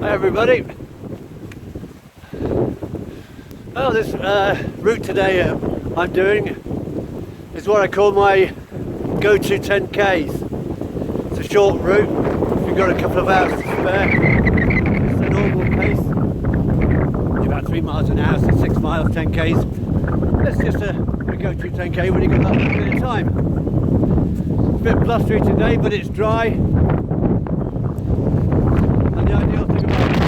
Hi everybody. Well, this route today I'm doing is what I call my go-to 10Ks. It's a short route. If you've got a couple of hours to spare, it's a normal pace. It's about 3 miles an hour, so 6 miles, 10Ks. It's just a go-to 10K when you've got that bit of time. It's a bit blustery today, but it's dry. And the ideal thing about it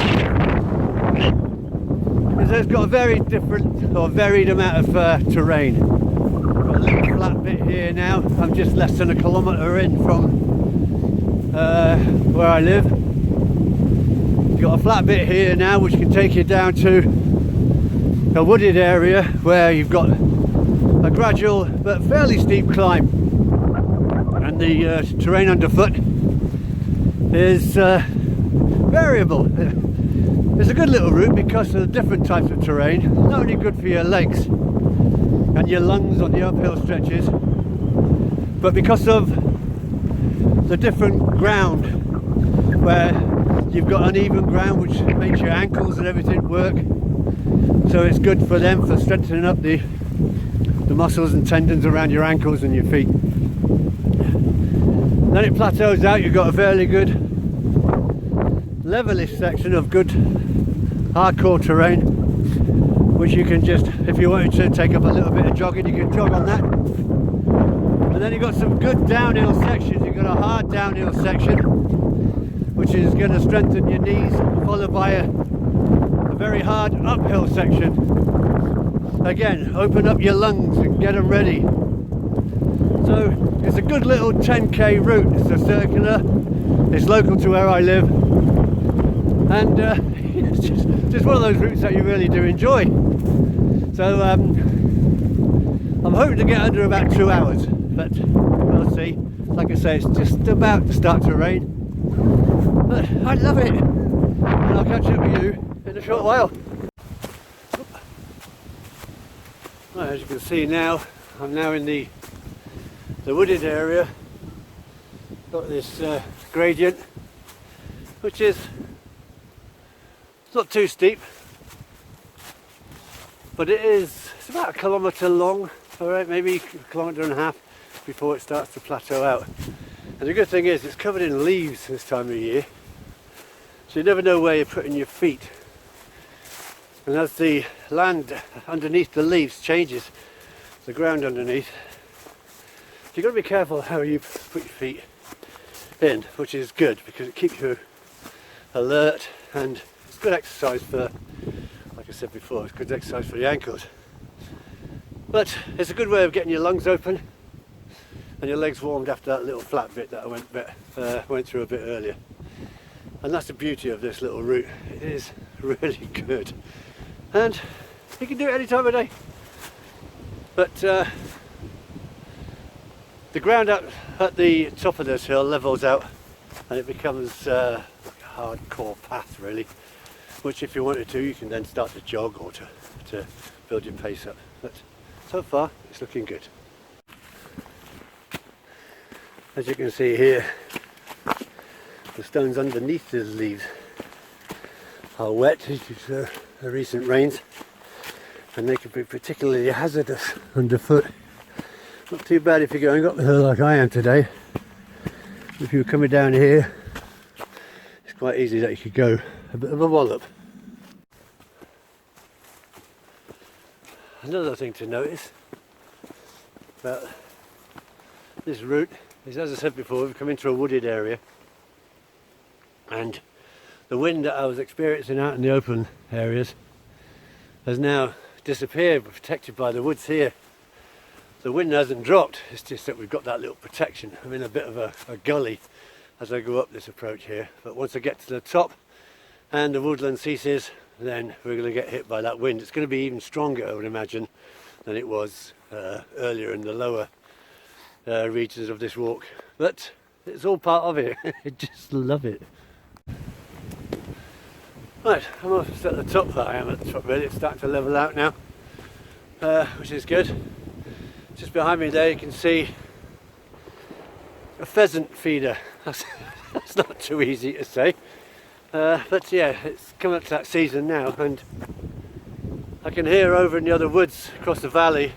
is it's got a very different or varied amount of terrain. Got a little flat bit here now. I'm just less than a kilometre in from where I live. You've got a flat bit here now which can take you down to a wooded area where you've got a gradual but fairly steep climb, and the terrain underfoot is variable. It's a good little route because of the different types of terrain. Not only good for your legs and your lungs on the uphill stretches, but because of the different ground, where you've got uneven ground which makes your ankles and everything work, so it's good for them for strengthening up the muscles and tendons around your ankles and your feet. Then it plateaus out. You've got a fairly good levelish section of good hardcore terrain, which you can just, if you wanted to take up a little bit of jogging, you can jog on that. And then you've got some good downhill sections. You've got a hard downhill section which is going to strengthen your knees, followed by a very hard uphill section. Again, open up your lungs and get them ready. So it's a good little 10K route. It's a circular, it's local to where I live, and it's just one of those routes that you really do enjoy. So I'm hoping to get under about 2 hours, but we'll see. Like I say, it's just about to start to rain, but I love it, and I'll catch up with you in a short while. Right, as you can see now, I'm now in the wooded area. Got this gradient, which is not too steep, but it's about 1 kilometre long, alright, maybe 1.5 kilometres before it starts to plateau out. And the good thing is it's covered in leaves this time of year, so you never know where you're putting your feet. And as the land underneath the leaves changes, the ground underneath, you've got to be careful how you put your feet in, which is good because it keeps you alert, and it's good exercise for, like I said before, it's good exercise for the ankles. But it's a good way of getting your lungs open and your legs warmed after that little flat bit that I went through a bit earlier. And that's the beauty of this little route. It is really good. And you can do it any time of day. But the ground at the top of this hill levels out, and it becomes like a hardcore path really, which if you wanted to, you can then start to jog or to build your pace up. But so far it's looking good. As you can see here, the stones underneath the leaves are wet due to the recent rains, and they can be particularly hazardous underfoot. Not too bad if you're going up the hill like I am today. If you were coming down here, it's quite easy that you could go a bit of a wallop. Another thing to notice about this route is, as I said before, we've come into a wooded area, and the wind that I was experiencing out in the open areas has now disappeared, protected by the woods here. The wind hasn't dropped, it's just that we've got that little protection. I'm in a bit of a gully as I go up this approach here, but once I get to the top and the woodland ceases, then we're going to get hit by that wind. It's going to be even stronger, I would imagine, than it was earlier in the lower regions of this walk, but it's all part of it. I just love it. Right, I'm almost at the top. I am at the top really. It's starting to level out now, which is good. Just behind me there you can see a pheasant feeder. That's not too easy to say. But yeah, it's coming up to that season now, and I can hear over in the other woods across the valley,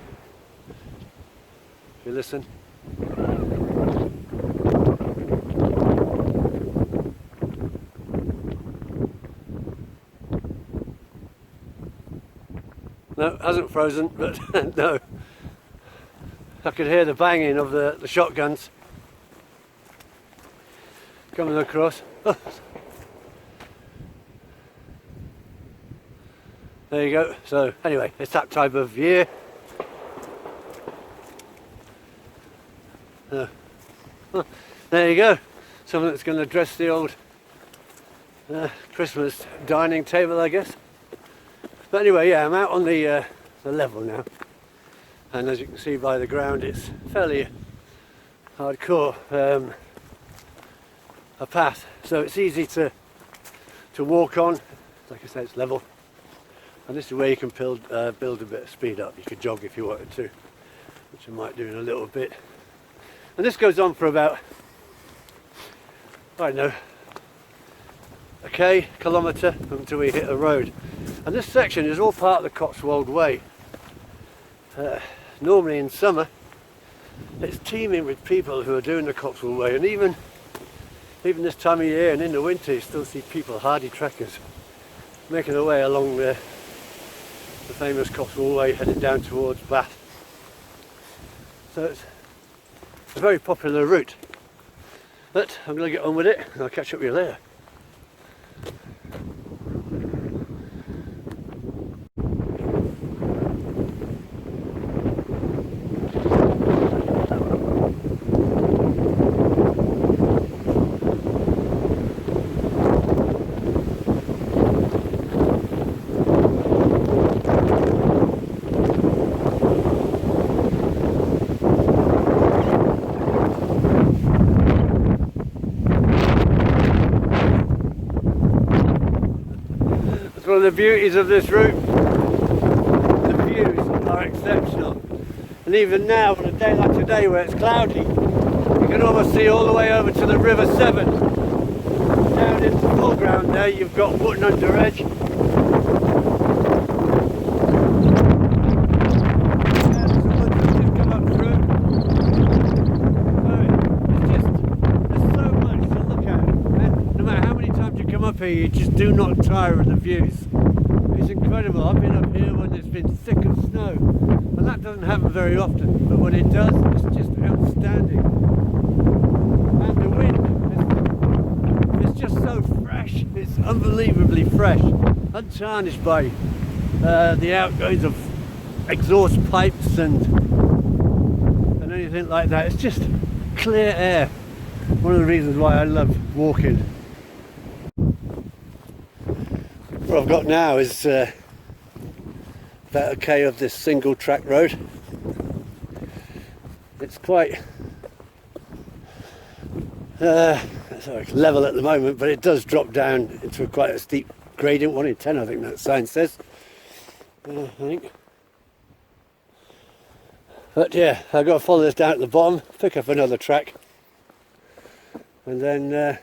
if you listen. No, it hasn't frozen, but no. I could hear the banging of the shotguns coming across. Oh. There you go. So anyway, it's that time of year. There you go. Something that's going to address the old Christmas dining table, I guess. But anyway, yeah, I'm out on the level now, and as you can see by the ground, it's fairly hardcore a path, so it's easy to walk on. Like I said, it's level, and this is where you can build a bit of speed up. You could jog if you wanted to, which I might do in a little bit. And this goes on for about, I don't know, a kilometre until we hit a road. And this section is all part of the Cotswold Way. Normally in summer, it's teeming with people who are doing the Cotswold Way, and even this time of year and in the winter, you still see people, hardy trekkers, making their way along the famous Cotswold Way heading down towards Bath. So it's a very popular route. But I'm going to get on with it, and I'll catch up with you later. One of the beauties of this route, the views are exceptional, and even now on a day like today where it's cloudy, you can almost see all the way over to the River Severn. Down in the foreground there you've got Wootton Under Edge. You just do not tire of the views. It's incredible. I've been up here when it's been thick of snow, and that doesn't happen very often, but when it does, it's just outstanding. And the wind, it's just so fresh. It's unbelievably fresh, untarnished by the outgoings of exhaust pipes and anything like that. It's just clear air. One of the reasons why I love walking. What I've got now is about a K of this single track road. It's quite level at the moment, but it does drop down into quite a steep gradient, 1 in 10 I think that sign says. I think. But yeah, I've got to follow this down at the bottom, pick up another track, and then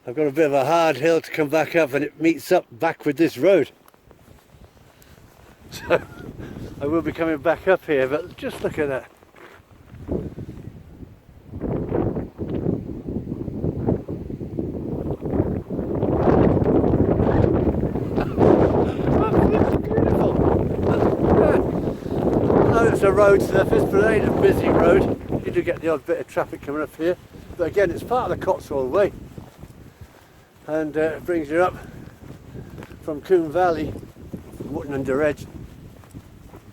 I've got a bit of a hard hill to come back up, and it meets up back with this road. So I will be coming back up here, but just look at that. Beautiful. I know it's a road surface, but it ain't a busy road. You do get the odd bit of traffic coming up here, but again, it's part of the Cotswold Way. And it brings you up from Coombe Valley, from Wootton Under Edge,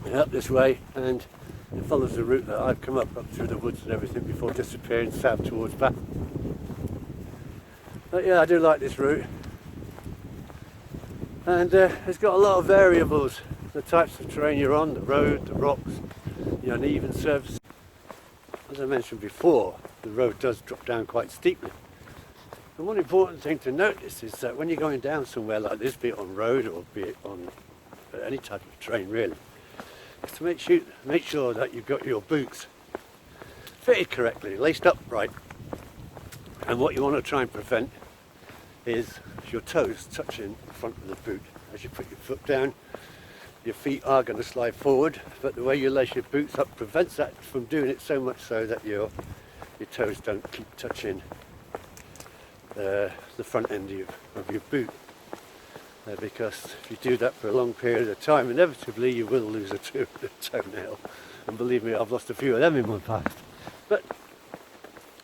and up this way, and it follows the route that I've come up through the woods and everything before disappearing south towards Bath. But yeah, I do like this route, and it's got a lot of variables, the types of terrain you're on, the road, the rocks, the uneven surface. As I mentioned before, the road does drop down quite steeply. And one important thing to notice is that when you're going down somewhere like this, be it on road or be it on any type of terrain really, is to make sure that you've got your boots fitted correctly, laced up right. And what you want to try and prevent is your toes touching the front of the boot. As you put your foot down, your feet are going to slide forward, but the way you lace your boots up prevents that from doing it, so much so that your toes don't keep touching the front end of your boot. Because if you do that for a long period of time, inevitably you will lose a toenail. And believe me, I've lost a few of them in my past. But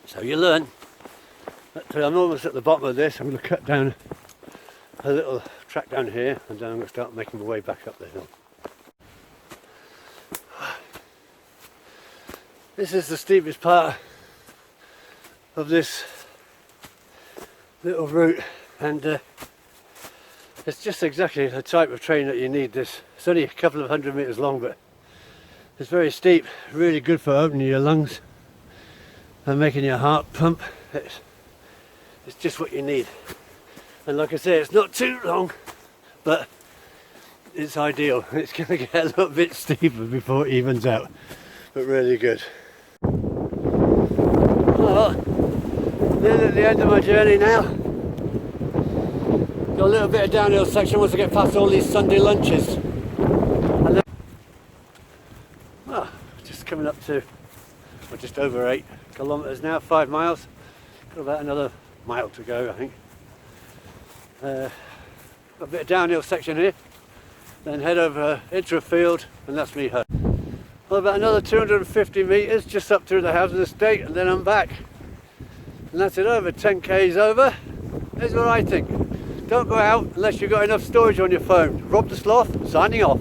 so you learn. But I'm almost at the bottom of this. I'm going to cut down a little track down here, and then I'm going to start making my way back up the hill. This is the steepest part of this little route, and it's just exactly the type of train that you need. It's only a couple of 100 metres long, but it's very steep, really good for opening your lungs and making your heart pump. It's just what you need. And like I say, it's not too long, but it's ideal. It's going to get a little bit steeper before it evens out, but really good. Oh, nearly at the end of my journey now. Got a little bit of downhill section once I get past all these Sunday lunches. And then, just coming up to, well, just over 8 kilometres now, 5 miles. Got about another mile to go, I think. A bit of downhill section here, then head over into a field, and that's me home. Well, about another 250 metres just up through the housing estate, and then I'm back. And that's it, over 10 k's over. Here's what I think. Don't go out unless you've got enough storage on your phone. Rob the Sloth, signing off.